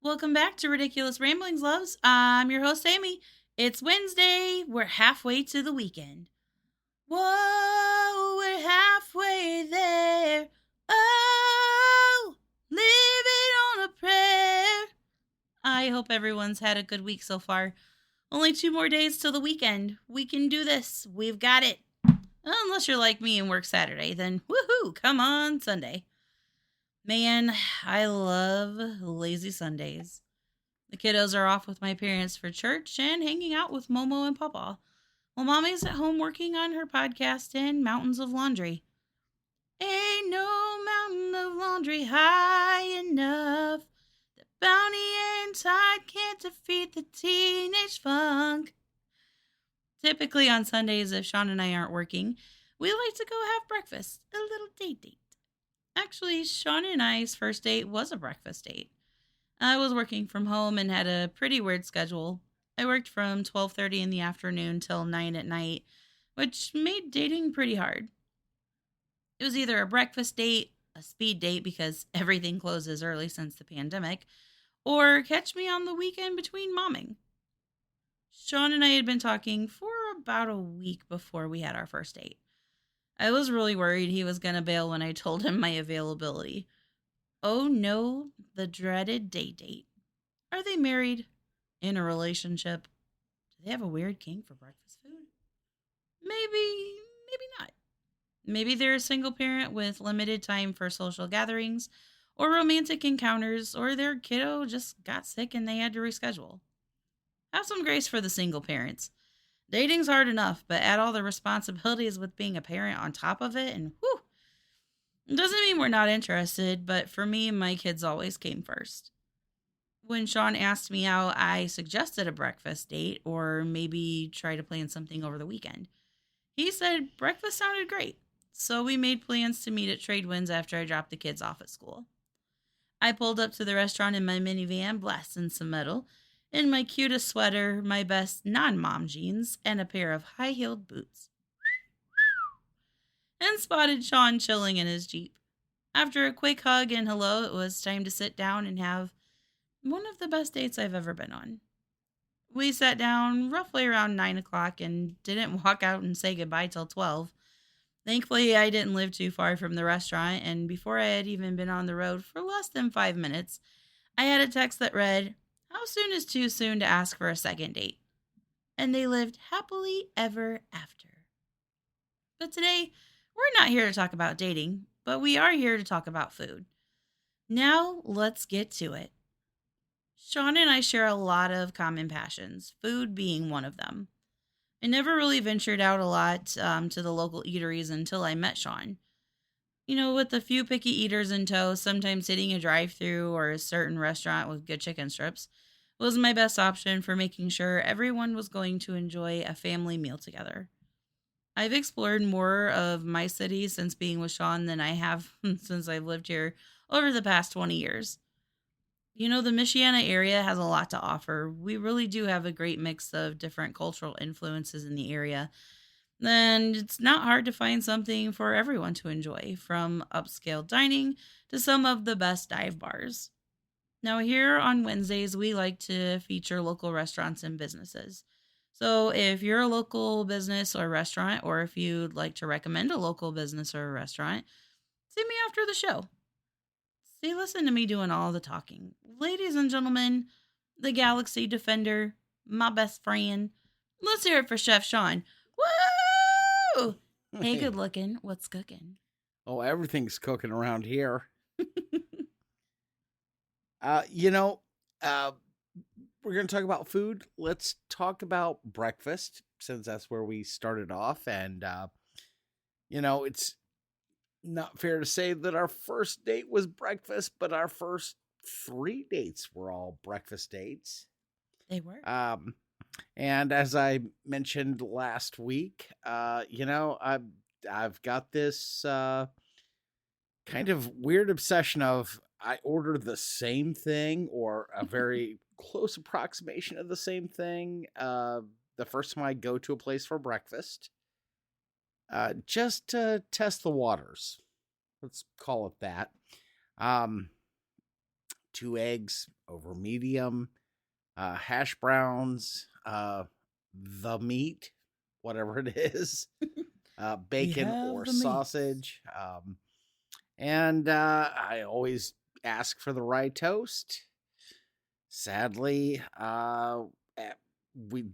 Welcome back to Ridiculous Ramblings, loves. I'm your host, Amy. It's Wednesday. We're halfway to the weekend. Whoa, we're halfway there. Oh, living on a prayer. I hope everyone's had a good week so far. Only 2 more days till the weekend. We can do this. We've got it. Unless you're like me and work Saturday, then woohoo, come on Sunday. Man, I love lazy Sundays. The kiddos are off with my parents for church and hanging out with Momo and Papa, while Mommy's at home working on her podcast and mountains of laundry. Ain't no mountain of laundry high enough. The bounty and tide can't defeat the teenage funk. Typically on Sundays, if Sean and I aren't working, we like to go have breakfast, a little date. Actually, Sean and I's first date was a breakfast date. I was working from home and had a pretty weird schedule. I worked from 12:30 in the afternoon till 9 at night, which made dating pretty hard. It was either a breakfast date, a speed date because everything closes early since the pandemic, or catch me on the weekend between momming. Sean and I had been talking for about a week before we had our first date. I was really worried he was going to bail when I told him my availability. Oh no, the dreaded date. Are they married? In a relationship? Do they have a weird kink for breakfast food? Maybe not. Maybe they're a single parent with limited time for social gatherings or romantic encounters, or their kiddo just got sick and they had to reschedule. Have some grace for the single parents. Dating's hard enough, but add all the responsibilities with being a parent on top of it, and whew. It doesn't mean we're not interested, but for me, my kids always came first. When Sean asked me out, I suggested a breakfast date or maybe try to plan something over the weekend. He said breakfast sounded great, so we made plans to meet at Tradewinds after I dropped the kids off at school. I pulled up to the restaurant in my minivan, blasting some metal, in my cutest sweater, my best non-mom jeans, and a pair of high-heeled boots, and spotted Sean chilling in his Jeep. After a quick hug and hello, it was time to sit down and have one of the best dates I've ever been on. We sat down roughly around 9 o'clock and didn't walk out and say goodbye till 12. Thankfully, I didn't live too far from the restaurant, and before I had even been on the road for less than 5 minutes, I had a text that read, "How soon is too soon to ask for a second date?" And they lived happily ever after. But today, we're not here to talk about dating, but we are here to talk about food. Now, let's get to it. Sean and I share a lot of common passions, food being one of them. I never really ventured out a lot to the local eateries until I met Sean. With a few picky eaters in tow, sometimes hitting a drive-through or a certain restaurant with good chicken strips was my best option for making sure everyone was going to enjoy a family meal together. I've explored more of my city since being with Sean than I have since I've lived here over the past 20 years. The Michiana area has a lot to offer. We really do have a great mix of different cultural influences in the area. And it's not hard to find something for everyone to enjoy, from upscale dining to some of the best dive bars. Now, here on Wednesdays, we like to feature local restaurants and businesses. So, if you're a local business or restaurant, or if you'd like to recommend a local business or a restaurant, see me after the show. See, listen to me doing all the talking. Ladies and gentlemen, the Galaxy Defender, my best friend. Let's hear it for Chef Sean. Woo! Hey, good looking. What's cooking? Oh, everything's cooking around here. uh, you know, uh, we're going to talk about food. Let's talk about breakfast, since that's where we started off. And, it's not fair to say that our first date was breakfast, but our first 3 dates were all breakfast dates. They were. And as I mentioned last week, I've got this kind of weird obsession of I order the same thing or a very close approximation of the same thing the first time I go to a place for breakfast, just to test the waters. Let's call it that. 2 eggs over medium, hash browns, the meat, whatever it is, We bacon have or the meats. sausage. And I always ask for the rye toast. Sadly, eh,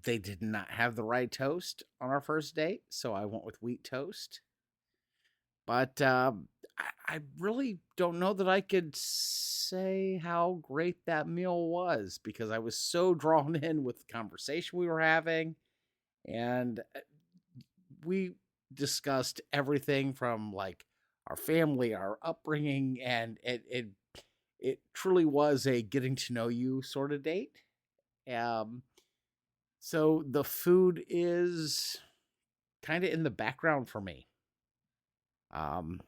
they did not have the rye toast on our first date, so I went with wheat toast. But I really don't know that I could say how great that meal was because I was so drawn in with the conversation we were having. And we discussed everything from like our family, our upbringing, and it truly was a getting to know you sort of date. Um, so the food is kind of in the background for me. Um,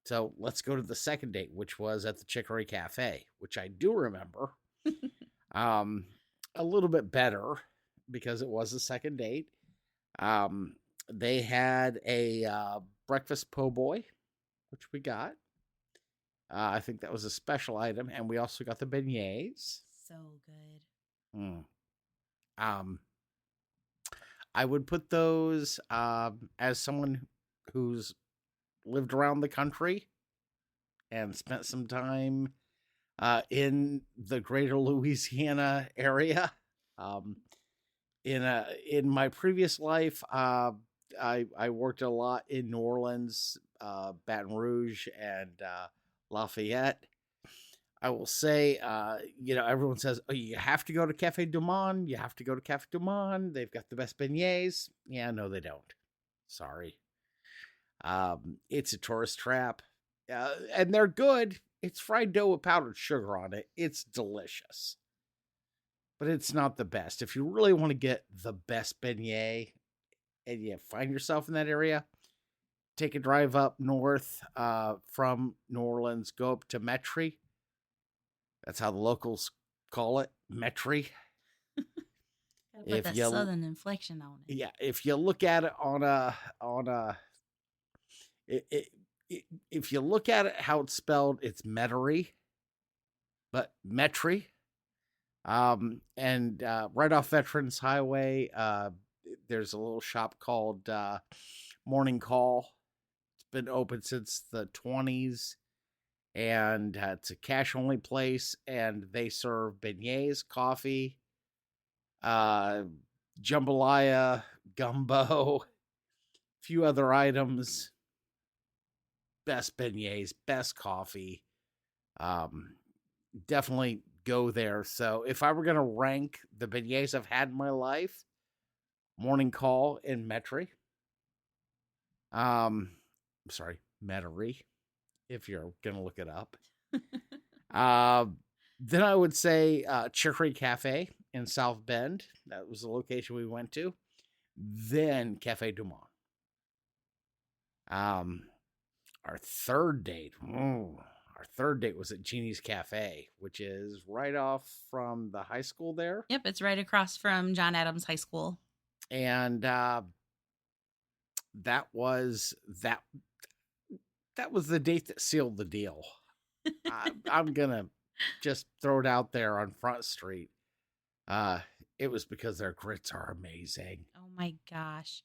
so let's go to the second date, which was at the Chicory Cafe, which I do remember. um, a little bit better because it was a second date. Um, they had a breakfast po' boy, which we got. I think that was a special item, and we also got the beignets. So good. Mm. Um, I would put those as someone who's lived around the country and spent some time in the greater Louisiana area. Um, in my previous life, I worked a lot in New Orleans, Baton Rouge, and Lafayette. I will say, everyone says, oh, you have to go to Cafe Du Monde. You have to go to Cafe Du Monde. They've got the best beignets. Yeah, no, they don't. Sorry. It's a tourist trap. And they're good. It's fried dough with powdered sugar on it. It's delicious. But it's not the best. If you really want to get the best beignet and you find yourself in that area, take a drive up north from New Orleans, go up to Metry. That's how the locals call it, Metry. Gotta put that southern inflection on it. Yeah, if you look at it if you look at it how it's spelled, it's Metairie, but Metry. And right off Veterans Highway, there's a little shop called Morning Call. It's been open since the 20s, and it's a cash only place, and they serve beignets, coffee, jambalaya, gumbo, a few other items. Best beignets, best coffee. Definitely go there. So if I were going to rank the beignets I've had in my life, Morning Call in Metairie. Metairie, if you're going to look it up. Then I would say Chicory Cafe in South Bend. That was the location we went to. Then Cafe Du Monde. Our third date was at Jeannie's Cafe, which is right off from the high school there. Yep, it's right across from John Adams High School. And that was the date that sealed the deal. I'm gonna just throw it out there on Front Street. It was because their grits are amazing. Oh my gosh.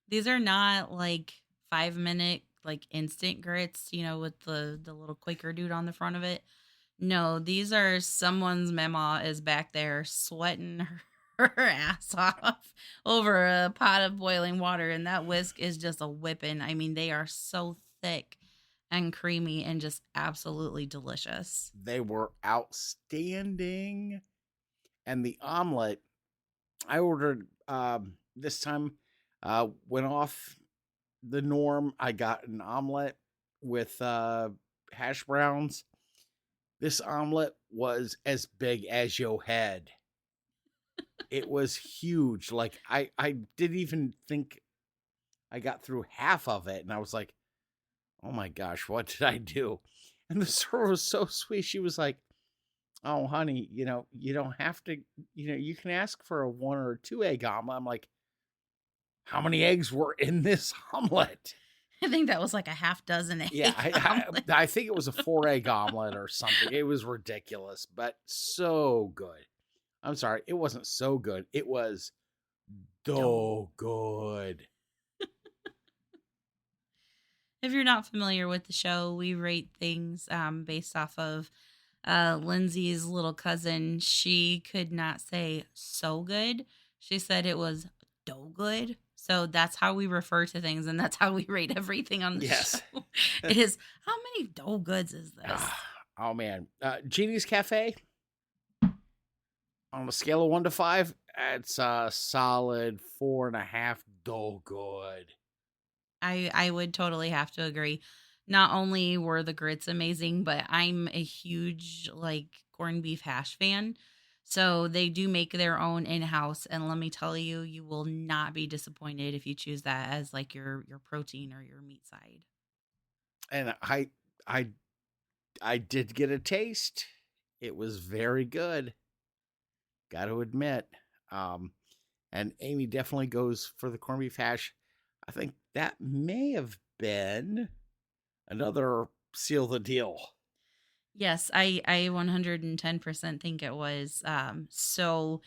These are not like 5-minute like instant grits, with the little Quaker dude on the front of it. No, these are someone's mama is back there sweating her ass off over a pot of boiling water, and that whisk is just a whipping. I mean, they are so thick and creamy and just absolutely delicious. They were outstanding. And the omelet I ordered this time went off the norm. I got an omelet with hash browns. This omelet was as big as your head. It was huge. Like I didn't even think I got through half of it, and I was like, oh my gosh, what did I do? And the server was so sweet. She was like, oh honey, you don't have to, you can ask for a 1 or 2 egg omelet. I'm like, how many eggs were in this omelet? I think that was like a half dozen Yeah, egg omelet. I think it was a 4-egg omelet or something. It was ridiculous, but so good. I'm sorry, it wasn't so good. It was Dope. so good. If you're not familiar with the show, we rate things based off of Lindsay's little cousin. She could not say so good. She said it was do good. So that's how we refer to things, and that's how we rate everything on the show. Yes. It is, how many do goods is this? Oh man, Genie's Cafe on a scale of 1 to 5, it's a solid 4.5. Do good. I would totally have to agree. Not only were the grits amazing, but I'm a huge like corned beef hash fan. So they do make their own in-house, and let me tell you, you will not be disappointed if you choose that as like your protein or your meat side. And I I did get a taste. It was very good. Got to admit. Um, and Amy definitely goes for the corned beef hash. I think that may have been another seal the deal. Yes, I 110% think it was. So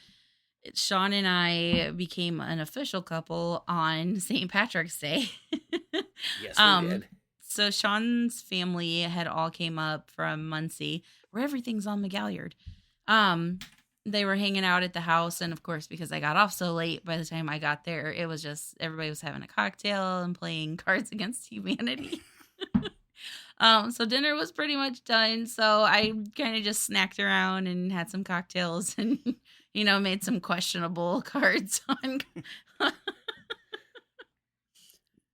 Sean and I became an official couple on St. Patrick's Day. Yes, we um, did. so Sean's family had all came up from Muncie, where everything's on McGalliard. Um, they were hanging out at the house, and of course, because I got off so late, by the time I got there, it was just everybody was having a cocktail and playing Cards Against Humanity. So dinner was pretty much done. So I kind of just snacked around and had some cocktails and, made some questionable cards on.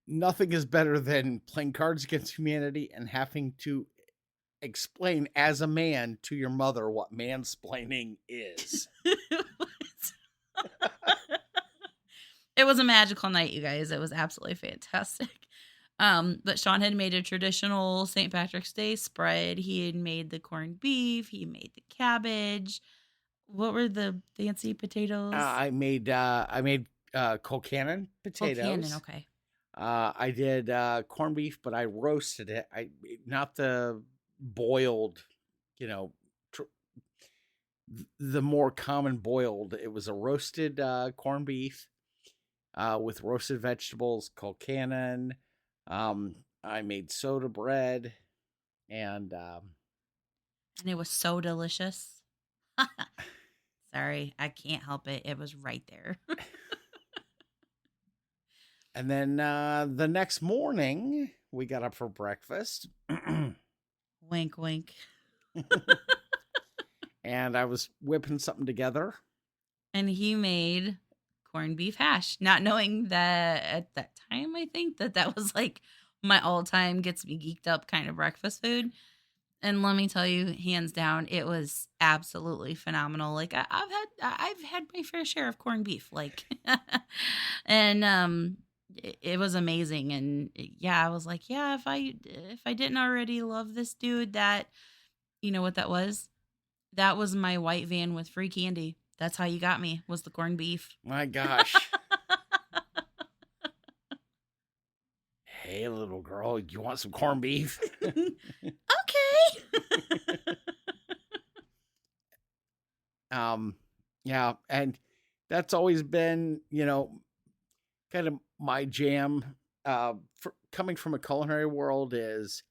Nothing is better than playing Cards Against Humanity and having to explain as a man to your mother what mansplaining is. It was a magical night, you guys. It was absolutely fantastic. But Sean had made a traditional St. Patrick's Day spread. He had made the corned beef. He made the cabbage. What were the fancy potatoes? I made Colcannon Cannon, potatoes. okay. I did corned beef, but I roasted it. Not the boiled, you know, the more common boiled. It was a roasted corned beef with roasted vegetables, Colcannon. I made soda bread, and it was so delicious. Sorry, I can't help it. It was right there. and then the next morning we got up for breakfast. Wink, wink. And I was whipping something together. And he made corned beef hash, not knowing that at that time, I think that was like my all-time gets me geeked up kind of breakfast food. And let me tell you, hands down, it was absolutely phenomenal. Like I've had my fair share of corned beef, like, and it was amazing. And yeah, I was like, yeah, if I didn't already love this dude, that you know what that was? That was my white van with free candy. That's how you got me, was the corned beef. My gosh. Hey, little girl, you want some corned beef? Okay. Yeah, and that's always been, kind of my jam. Coming from a culinary world is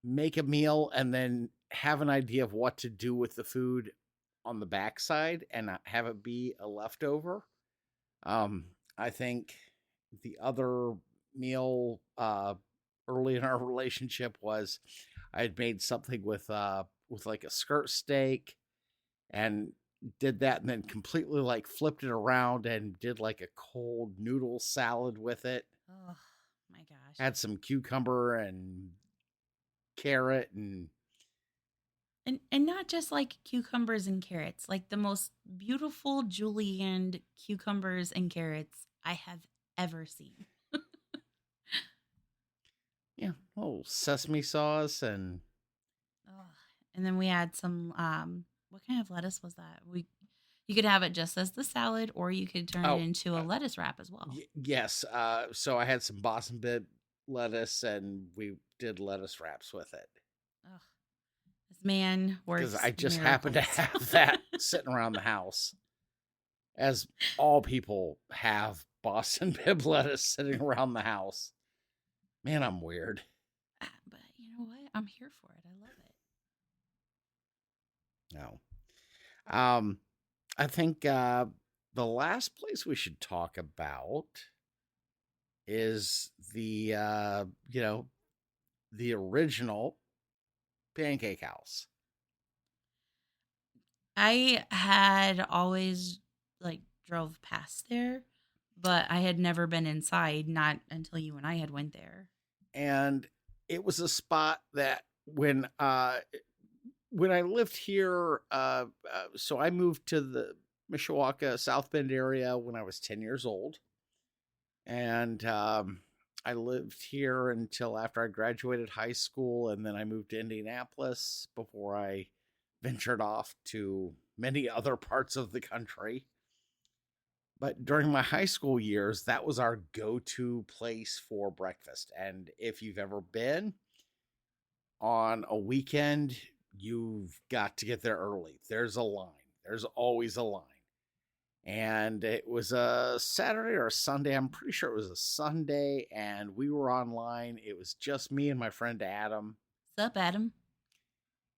make a meal and then have an idea of what to do with the food on the backside and not have it be a leftover. I think the other meal early in our relationship was I had made something with like a skirt steak and did that and then completely like flipped it around and did like a cold noodle salad with it. Oh my gosh. Had some cucumber and carrot And not just like cucumbers and carrots, like the most beautiful julienne cucumbers and carrots I have ever seen. yeah, oh, sesame sauce and Oh, and then we had some what kind of lettuce was that? You could have it just as the salad or you could turn it into a lettuce wrap as well. yes. So I had some Boston lettuce, and we did lettuce wraps with it. Ugh, this man Because works I just happen to miracles. have that sitting around the house. As all people have Boston bib lettuce sitting around the house. Man, I'm weird. But you know what? I'm here for it. I love it. No. I think the last place we should talk about is the the original Pancake House. I had always like drove past there, but I had never been inside, not until you and I had went there. And it was a spot that when I lived here, so I moved to the Mishawaka South Bend area when I was 10 years old. And I lived here until after I graduated high school, and then I moved to Indianapolis before I ventured off to many other parts of the country. But during my high school years, that was our go-to place for breakfast. And if you've ever been on a weekend, you've got to get there early. There's a line. There's always a line. And it was a Saturday or a Sunday. I'm pretty sure it was a Sunday, and we were online. It was just me and my friend Adam. What's up, Adam?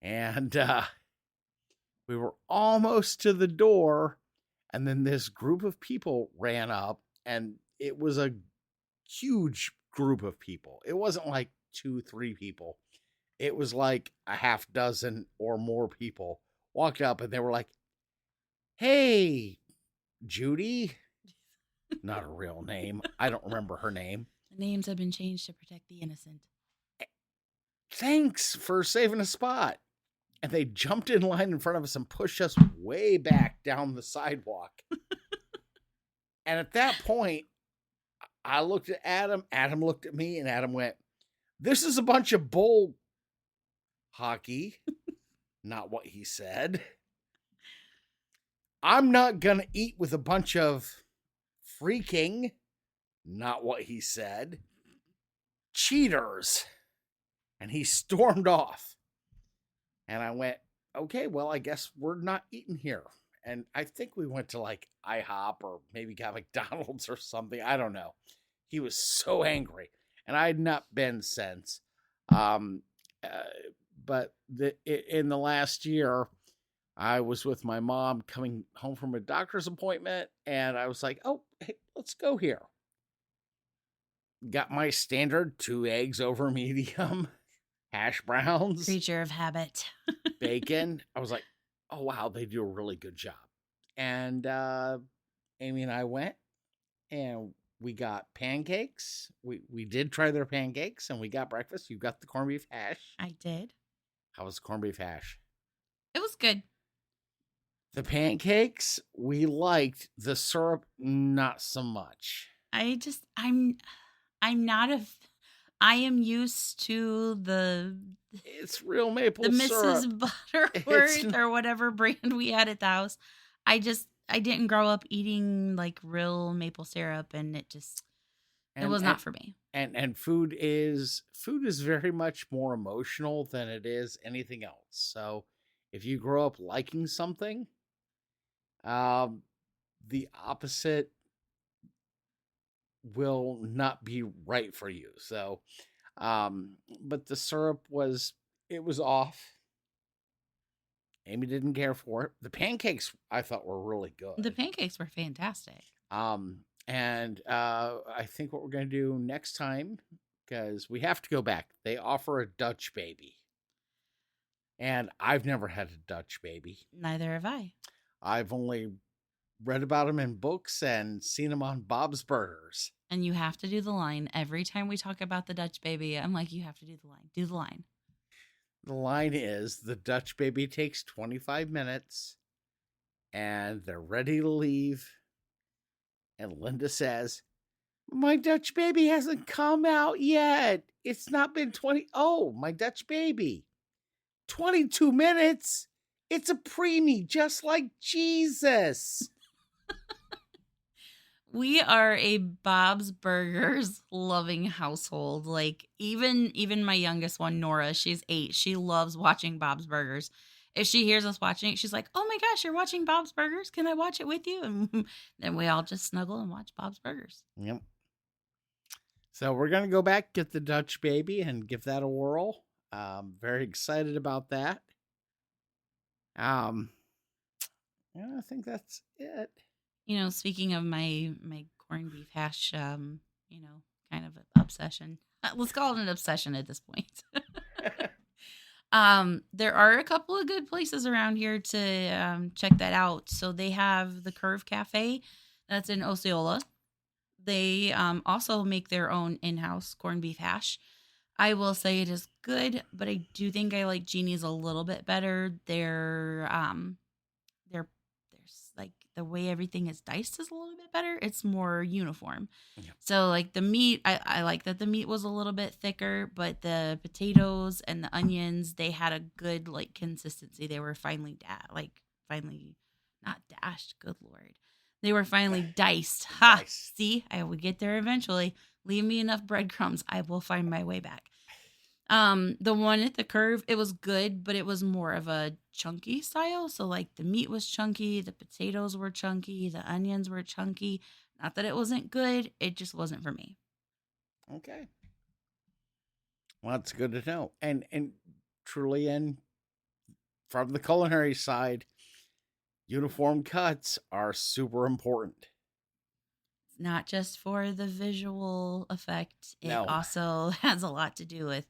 And we were almost to the door, and then this group of people ran up, and it was a huge group of people. It wasn't like 2-3 people. It was like a half dozen or more people walked up, and they were like, "Hey, Judy," not a real name. I don't remember her name. The names have been changed to protect the innocent. "Thanks for saving a spot." And they jumped in line in front of us and pushed us way back down the sidewalk. And at that point, I looked at Adam. Adam looked at me, and Adam went, "This is a bunch of bull hockey." Not what he said. "I'm not going to eat with a bunch of freaking," not what he said, "cheaters." And he stormed off. And I went, "Okay, well, I guess we're not eating here." And I think we went to like IHOP or maybe got McDonald's or something. I don't know. He was so angry. And I had not been since. But in the last year, I was with my mom coming home from a doctor's appointment, and I was like, "Oh, hey, let's go here." Got my standard 2 eggs over medium, hash browns, Creature of habit. bacon. I was like, "Oh, wow, they do a really good job." And Amy and I went, and we got pancakes. We did try their pancakes, and we got breakfast. You got the corned beef hash. I did. How was the corned beef hash? It was good. The pancakes we liked. The syrup, not so much. I'm not I am used to the It's real maple the syrup. Mrs. Butterworth or whatever brand we had at the house. I didn't grow up eating like real maple syrup, and it was not for me. And food is very much more emotional than it is anything else. So if you grow up liking something, the opposite will not be right for you. So, but the syrup was off. Amy didn't care for it. The pancakes I thought were really good. The pancakes were fantastic. And I think what we're going to do next time, because we have to go back, they offer a Dutch baby. And I've never had a Dutch baby. Neither have I. I've only read about them in books and seen them on Bob's Burgers. And you have to do the line. Every time we talk about the Dutch baby, I'm like, you have to do the line. Do the line. The line is, the Dutch baby takes 25 minutes and they're ready to leave. And Linda says, "My Dutch baby hasn't come out yet. It's not been 20. Oh, my Dutch baby. 22 minutes? It's a preemie, just like Jesus." We are a Bob's Burgers loving household. Like even my youngest one, Nora, she's 8. She loves watching Bob's Burgers. If she hears us watching it, she's like, "Oh my gosh, you're watching Bob's Burgers? Can I watch it with you?" And then we all just snuggle and watch Bob's Burgers. Yep. So we're gonna go back, get the Dutch baby, and give that a whirl. Very excited about that. Um, yeah, I think that's it. Speaking of my corned beef hash, kind of an obsession. Let's call it an obsession at this point. There are a couple of good places around here to check that out. So they have the Curve Cafe, that's in Osceola. They also make their own in-house corned beef hash. I will say it is good, but I do think I like Jeannie's a little bit better. There's like the way everything is diced is a little bit better. It's more uniform. Yep. So like the meat, I like that the meat was a little bit thicker, but the potatoes and the onions, they had a good like consistency. They were finally not dashed. Good Lord. They were finally diced. Ha! Nice. See, I will get there eventually. Leave me enough breadcrumbs. I will find my way back. The one at the Curve, it was good, but it was more of a chunky style. So like the meat was chunky, the potatoes were chunky, the onions were chunky. Not that it wasn't good, it just wasn't for me. Okay. Well, that's good to know. And truly, and from the culinary side, uniform cuts are super important. Not just for the visual effect, it No. also has a lot to do with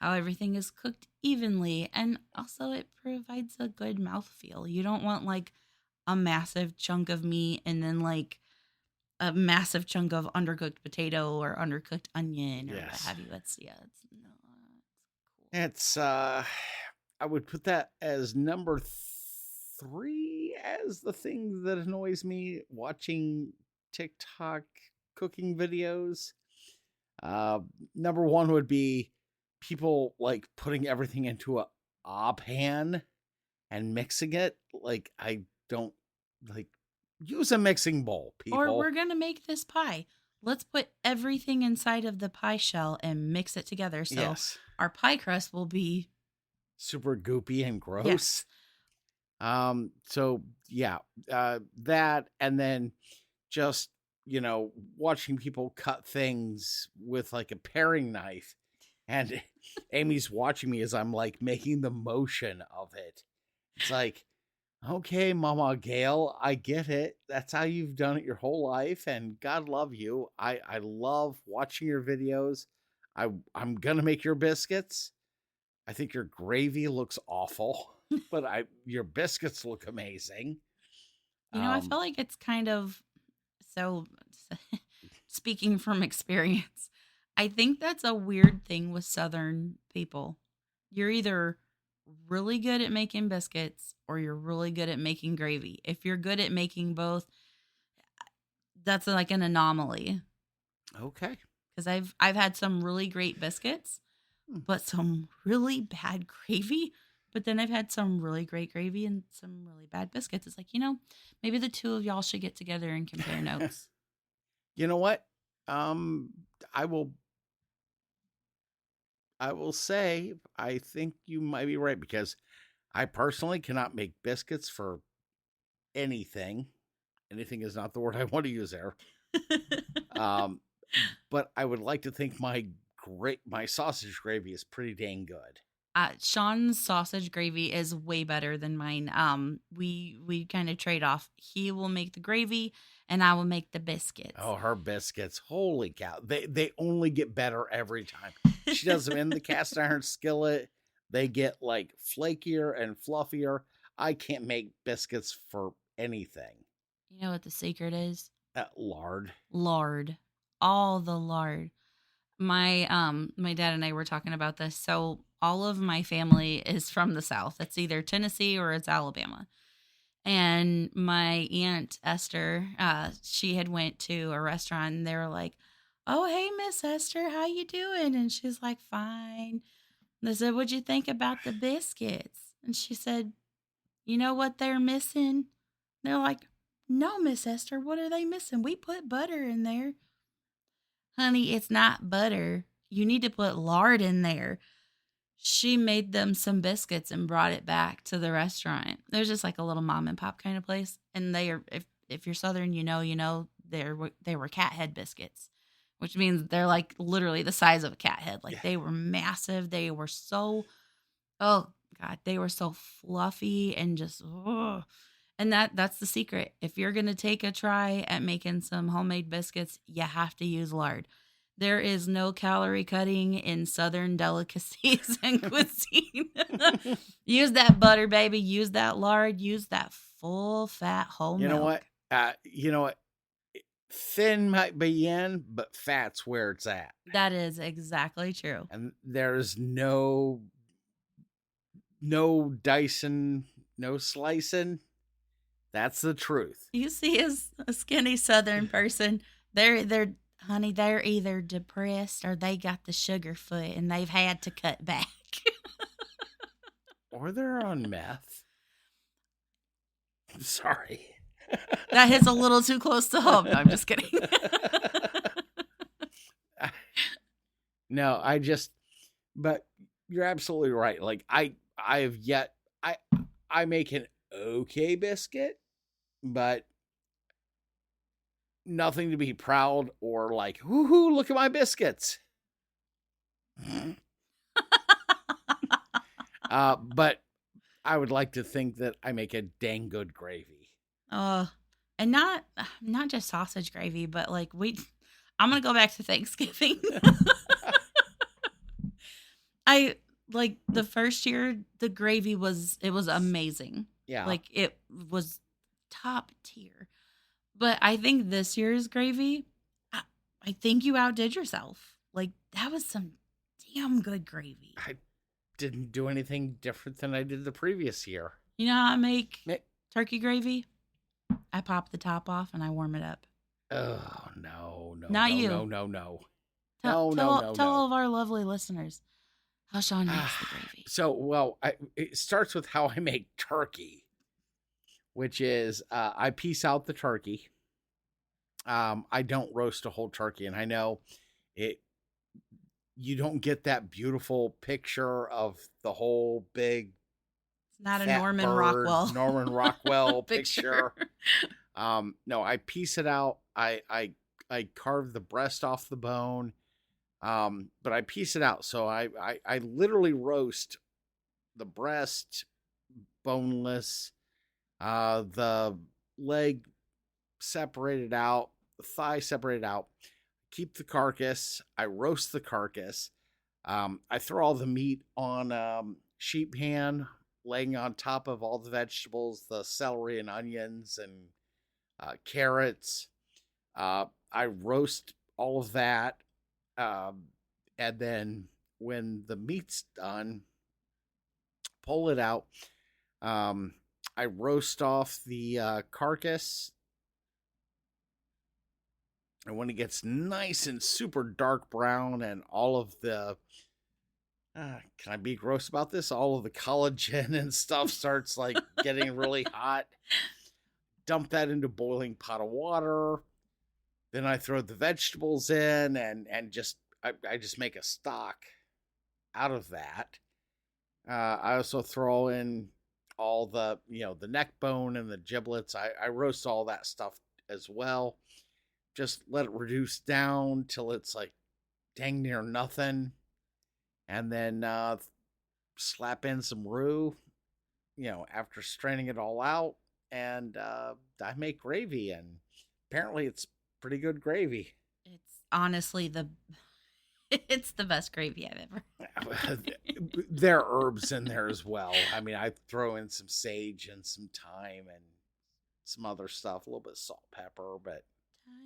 how everything is cooked evenly, and also it provides a good mouthfeel. You don't want like a massive chunk of meat and then like a massive chunk of undercooked potato or undercooked onion or what Yes. have you. It's yeah, it's no, cool. It's I would put that as number 3 as the thing that annoys me watching TikTok cooking videos. Uh, Number 1 would be people like putting everything into a pan and mixing it. Like I don't like use a mixing bowl, Or people. we're gonna make this pie. Let's put everything inside of the pie shell and mix it together. So Yes. our pie crust will be Super goopy and gross. yes. So yeah, that, and then just, watching people cut things with like a paring knife, and Amy's watching me as I'm like making the motion of it. It's like, okay, Mama Gail, I get it. That's how you've done it your whole life, and God love you. I love watching your videos. I'm gonna make your biscuits. I think your gravy looks awful, but your biscuits look amazing. I feel like it's kind of so speaking from experience, I think that's a weird thing with Southern people. You're either really good at making biscuits or you're really good at making gravy. If you're good at making both, that's like an anomaly. Okay. Because I've had some really great biscuits, but some really bad gravy. But then I've had some really great gravy and some really bad biscuits. It's like, maybe the two of y'all should get together and compare notes. You know what? Um, I will. I will say I think you might be right, because I personally cannot make biscuits for anything. Anything is not the word I want to use there. Um, but I would like to think my sausage gravy is pretty dang good. Sean's sausage gravy is way better than mine. We kind of trade off. He will make the gravy, and I will make the biscuits. Oh, her biscuits! Holy cow! They only get better every time. She does them in the cast iron skillet. They get like flakier and fluffier. I can't make biscuits for anything. You know what the secret is? Lard. Lard, all the lard. My dad and I were talking about this. So all of my family is from the South. It's either Tennessee or it's Alabama. And my aunt Esther, she had went to a restaurant and they were like, "Oh, hey, Miss Esther, how you doing?" And she's like, "Fine." They said, "What'd you think about the biscuits?" And she said, "You know what they're missing?" They're like, No, Miss Esther, what are they missing? We put butter in there. Honey, it's not butter. You need to put lard in there. She made them some biscuits and brought it back to the restaurant. There's just like a little mom and pop kind of place, and they are if you're Southern, they were cat head biscuits, which means they're like literally the size of a cat head. Like they were massive. They were so oh god, they were so fluffy and just oh. And that's the secret. If you're gonna take a try at making some homemade biscuits, you have to use lard. There is no calorie cutting in Southern delicacies and cuisine. Use that butter, baby. Use that lard. Use that full fat whole You know milk. what? You know what? Thin might be in, but fat's where it's at. That is exactly true. And there's no dicing, no slicing. That's the truth. You see, as a skinny Southern person, they're honey, they're either depressed or they got the sugar foot and they've had to cut back. Or they're on meth. Sorry. That hits a little too close to home. No, I'm just kidding. No, but you're absolutely right. Like I make an okay biscuit, but nothing to be proud or like, woohoo, look at my biscuits. But I would like to think that I make a dang good gravy. And not just sausage gravy, but like I'm gonna go back to Thanksgiving. I like the first year the gravy was amazing. Yeah. Like it was top tier. But I think this year's gravy, I think you outdid yourself. Like that was some damn good gravy. I didn't do anything different than I did the previous year. You know how I make turkey gravy? I pop the top off and I warm it up. Oh, no. Not you. No. Tell all of our lovely listeners how Sean makes the gravy. So, well, it starts with how I make turkey, which is I piece out the turkey. I don't roast a whole turkey, and I know you don't get that beautiful picture of the whole big. It's not a Norman Rockwell picture. No, I piece it out. I carve the breast off the bone. But I piece it out. So I literally roast the breast, boneless, the leg separated out, the thigh separated out, keep the carcass. I roast the carcass. I throw all the meat on sheet pan, laying on top of all the vegetables, the celery and onions and carrots. I roast all of that. And then when the meat's done, pull it out. I roast off the carcass. And when it gets nice and super dark brown and all of the, can I be gross about this? All of the collagen and stuff starts like getting really hot. Dump that into boiling pot of water. Then I throw the vegetables in and I just make a stock out of that. I also throw in all the, the neck bone and the giblets. I roast all that stuff as well. Just let it reduce down till it's like dang near nothing. And then slap in some roux, after straining it all out. And I make gravy, and apparently it's pretty good gravy. It's honestly it's the best gravy I've ever. There are herbs in there as well. I mean, I throw in some sage and some thyme and some other stuff, a little bit of salt, pepper, but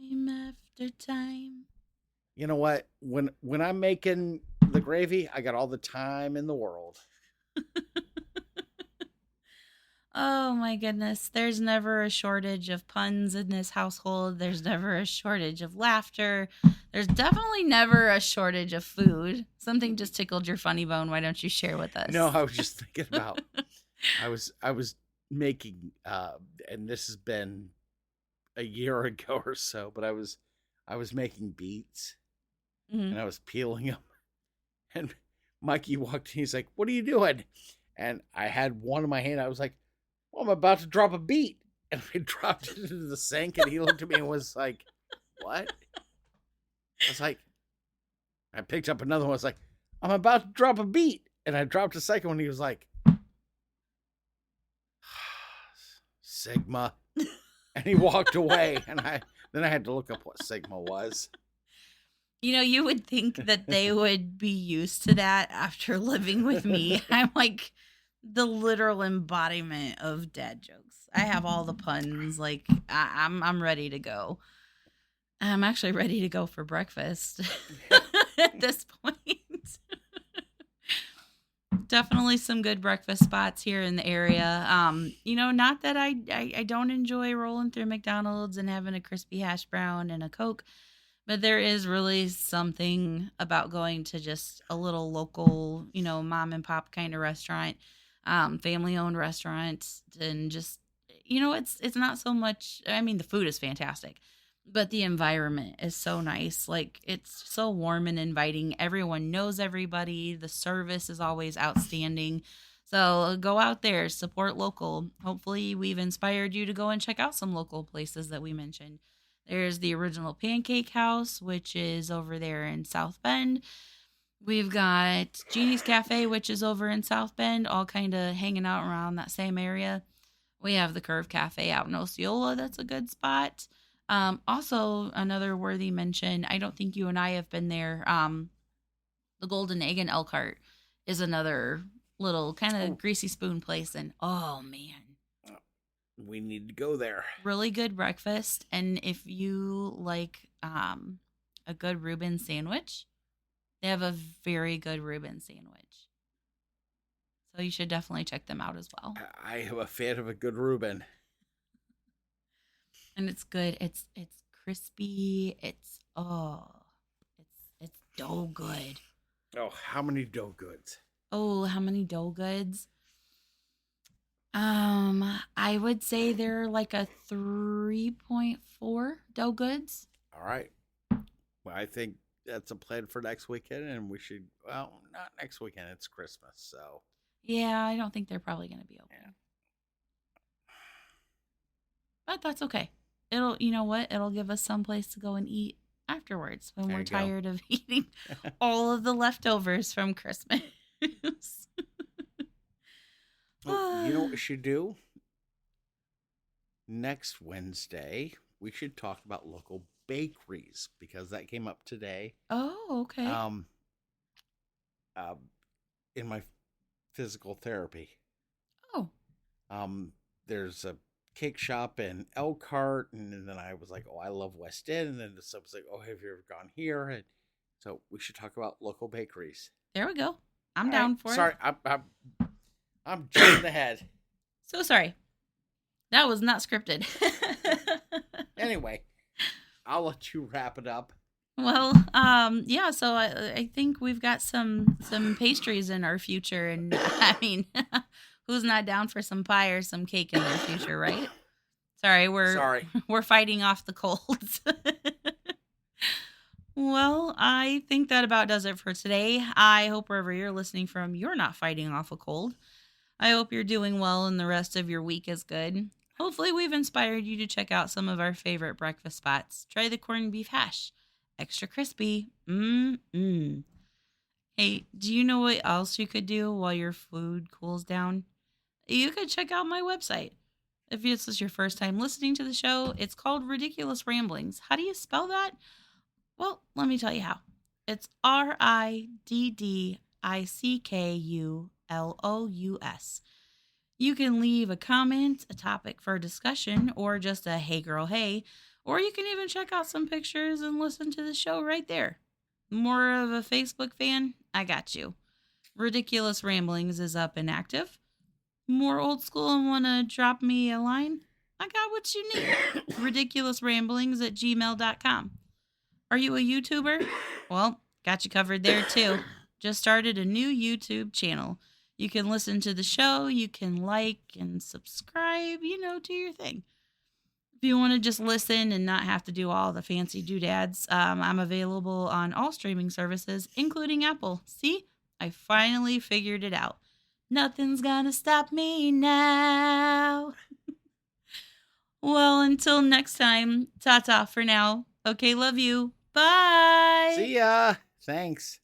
time after time. You know what? When I'm making the gravy, I got all the time in the world. Oh my goodness. There's never a shortage of puns in this household. There's never a shortage of laughter. There's definitely never a shortage of food. Something just tickled your funny bone. Why don't you share with us? No, I was just thinking about I was making and this has been a year ago or so, but I was making beets Mhm. and I was peeling them. And Mikey walked in. He's like, "What are you doing?" And I had one in my hand. I was like, "Well, I'm about to drop a beet." And I dropped it into the sink. And he looked at me and was like, "What?" I was like, I picked up another one. I was like, "I'm about to drop a beet." And I dropped a second one. He was like, "Sigma." And he walked away. And then I had to look up what Sigma was. You know, you would think that they would be used to that after living with me. I'm like the literal embodiment of dad jokes. I have all the puns. Like I'm ready to go. I'm actually ready to go for breakfast at this point. Definitely some good breakfast spots here in the area. Not that I don't enjoy rolling through McDonald's and having a crispy hash brown and a Coke, but there is really something about going to just a little local, mom and pop kind of restaurant, family owned restaurant, and just it's not so much. I mean, the food is fantastic, but the environment is so nice. Like it's so warm and inviting. Everyone knows everybody. The service is always outstanding. So go out there, support local. Hopefully, we've inspired you to go and check out some local places that we mentioned. There's the original Pancake House, which is over there in South Bend. We've got Jeannie's Cafe, which is over in South Bend, all kind of hanging out around that same area. We have the Curve Cafe out in Osceola. That's a good spot. Also, another worthy mention. I don't think you and I have been there. The Golden Egg and Elkhart is another little kind of Oh, greasy spoon place, and oh man, we need to go there. really good breakfast. And if you like a good Reuben sandwich, they have a very good Reuben sandwich. So you should definitely check them out as well. I am a fan of a good Reuben. And it's good. It's crispy. It's dough good. Oh, how many dough goods? Oh, how many dough goods? I would say they're like a 3.4 dough goods. All right. Well, I think that's a plan for next weekend, and we should. Well, not next weekend. It's Christmas, so Yeah, I don't think they're probably going to be open. yeah. But that's okay. It'll give us some place to go and eat afterwards when There we're you go. tired of eating all of the leftovers from Christmas. Oh, you know what we should do? Next Wednesday, we should talk about local bakeries because that came up today. Oh, okay. Um, uh, in my physical therapy. Oh, There's a cake shop in Elkhart, and then I was like, "Oh, I love West End," and then someone was like, "Oh, have you ever gone here?" And so we should talk about local bakeries. there we go. I'm All down right. for Sorry, it. I'm jumping ahead. So sorry. That was not scripted. Anyway, I'll let you wrap it up. Well, yeah, so I think we've got some pastries in our future, and I mean, who's not down for some pie or some cake in their future, right? Sorry, Sorry. we're fighting off the colds. Well, I think that about does it for today. I hope wherever you're listening from, you're not fighting off a cold. I hope you're doing well and the rest of your week is good. Hopefully, we've inspired you to check out some of our favorite breakfast spots. Try the corned beef hash. Extra crispy. Mmm. Hey, do you know what else you could do while your food cools down? You could check out my website. If this is your first time listening to the show, it's called Riddickulous Ramblings. How do you spell that? Well, let me tell you how. It's RIDDICKULOUS. You can leave a comment, a topic for discussion, or just a hey girl, hey. Or you can even check out some pictures and listen to the show right there. More of a Facebook fan? I got you. Riddickulous Ramblings is up and active. More old school and want to drop me a line? I got what you need. Riddickulousramblings@gmail.com. Are you a YouTuber? Well, got you covered there too. Just started a new YouTube channel. You can listen to the show, you can like and subscribe, do your thing. If you want to just listen and not have to do all the fancy doodads, I'm available on all streaming services, including Apple. See, I finally figured it out. Nothing's gonna stop me now. Well, until next time, ta ta for now. Okay, love you. Bye. See ya. Thanks.